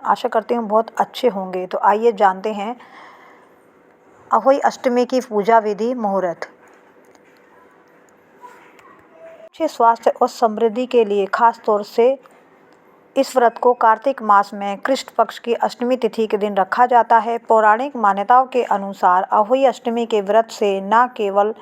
आशा करती हूँ बहुत अच्छे होंगे। तो आइए जानते हैं अहोई अष्टमी की पूजा विधि, मुहूर्त। अच्छे स्वास्थ्य और समृद्धि के लिए खास तौर से इस व्रत को कार्तिक मास में कृष्ण पक्ष की अष्टमी तिथि के दिन रखा जाता है। पौराणिक मान्यताओं के अनुसार अहोई अष्टमी के व्रत से न केवल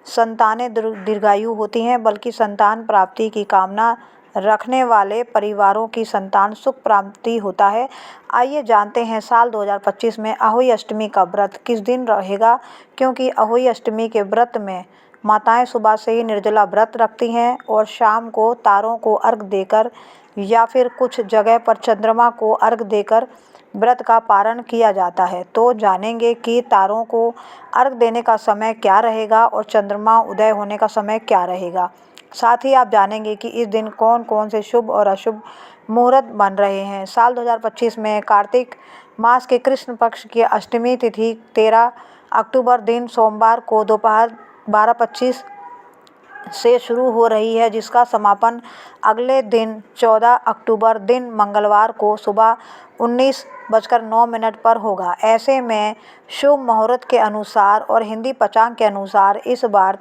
संतानें दीर्घायु होती हैं, बल्कि संतान प्राप्ति की कामना रखने वाले परिवारों की संतान सुख प्राप्ति होता है। आइए जानते हैं साल 2025 में अहोई अष्टमी का व्रत किस दिन रहेगा, क्योंकि अहोई अष्टमी के व्रत में माताएं सुबह से ही निर्जला व्रत रखती हैं और शाम को तारों को अर्घ देकर या फिर कुछ जगह पर चंद्रमा को अर्घ देकर व्रत का पारण किया जाता है। तो जानेंगे कि तारों को अर्घ देने का समय क्या रहेगा और चंद्रमा उदय होने का समय क्या रहेगा। साथ ही आप जानेंगे कि इस दिन कौन कौन से शुभ और अशुभ मुहूर्त बन रहे हैं। साल 2025 में कार्तिक मास के कृष्ण पक्ष की अष्टमी तिथि 13 अक्टूबर दिन सोमवार को दोपहर 12:25 से शुरू हो रही है, जिसका समापन अगले दिन 14 अक्टूबर दिन मंगलवार को सुबह 19:09 पर होगा। ऐसे में शुभ मुहूर्त के अनुसार और हिंदी पंचांग के अनुसार इस बार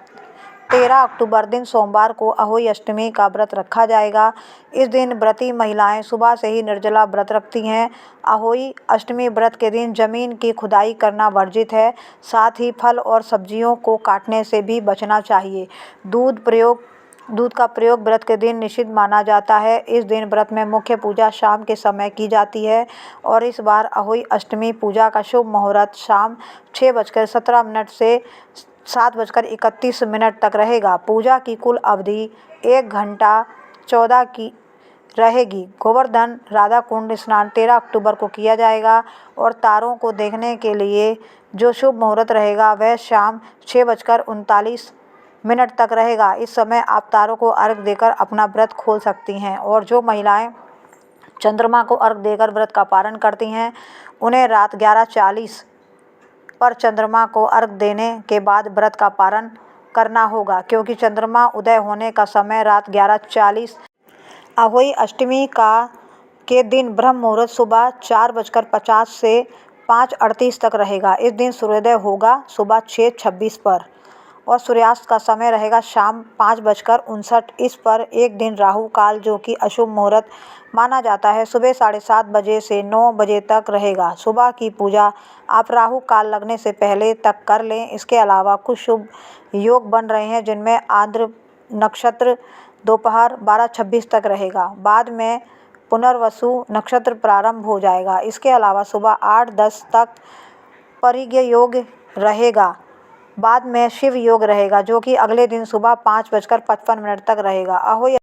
13 अक्टूबर दिन सोमवार को अहोई अष्टमी का व्रत रखा जाएगा। इस दिन व्रती महिलाएं सुबह से ही निर्जला व्रत रखती हैं। अहोई अष्टमी व्रत के दिन जमीन की खुदाई करना वर्जित है। साथ ही फल और सब्जियों को काटने से भी बचना चाहिए। दूध का प्रयोग व्रत के दिन निषिद्ध माना जाता है। इस दिन व्रत में मुख्य पूजा शाम के समय की जाती है और इस बार अहोई अष्टमी पूजा का शुभ मुहूर्त शाम 6:17 से 7:31 तक रहेगा। पूजा की कुल अवधि 1 घंटा 14 की रहेगी। गोवर्धन राधा कुंड स्नान 13 अक्टूबर को किया जाएगा और तारों को देखने के लिए जो शुभ मुहूर्त रहेगा वह शाम 6:39 तक रहेगा। इस समय आप तारों को अर्घ देकर अपना व्रत खोल सकती हैं और जो महिलाएं चंद्रमा को अर्घ देकर व्रत का पारण करती हैं उन्हें रात 11:40 पर चंद्रमा को अर्घ देने के बाद व्रत का पारण करना होगा, क्योंकि चंद्रमा उदय होने का समय रात 11:40। अहोई अष्टमी के दिन ब्रह्म मुहूर्त सुबह 4:50 से 5:38 तक रहेगा। इस दिन सूर्योदय होगा सुबह 6:26 पर और सूर्यास्त का समय रहेगा शाम 5:59 पर। एक दिन राहु काल, जो कि अशुभ मुहूर्त माना जाता है, सुबह 7:30 बजे से 9 बजे तक रहेगा। सुबह की पूजा आप राहु काल लगने से पहले तक कर लें। इसके अलावा कुछ शुभ योग बन रहे हैं, जिनमें आर्द्र नक्षत्र दोपहर 12:26 तक रहेगा। बाद में पुनर्वसु नक्षत्र प्रारंभ हो जाएगा। इसके अलावा सुबह 8:10 तक परिज्ञ योग रहेगा। बाद में शिव योग रहेगा, जो कि अगले दिन सुबह 5:55 तक रहेगा। अहोई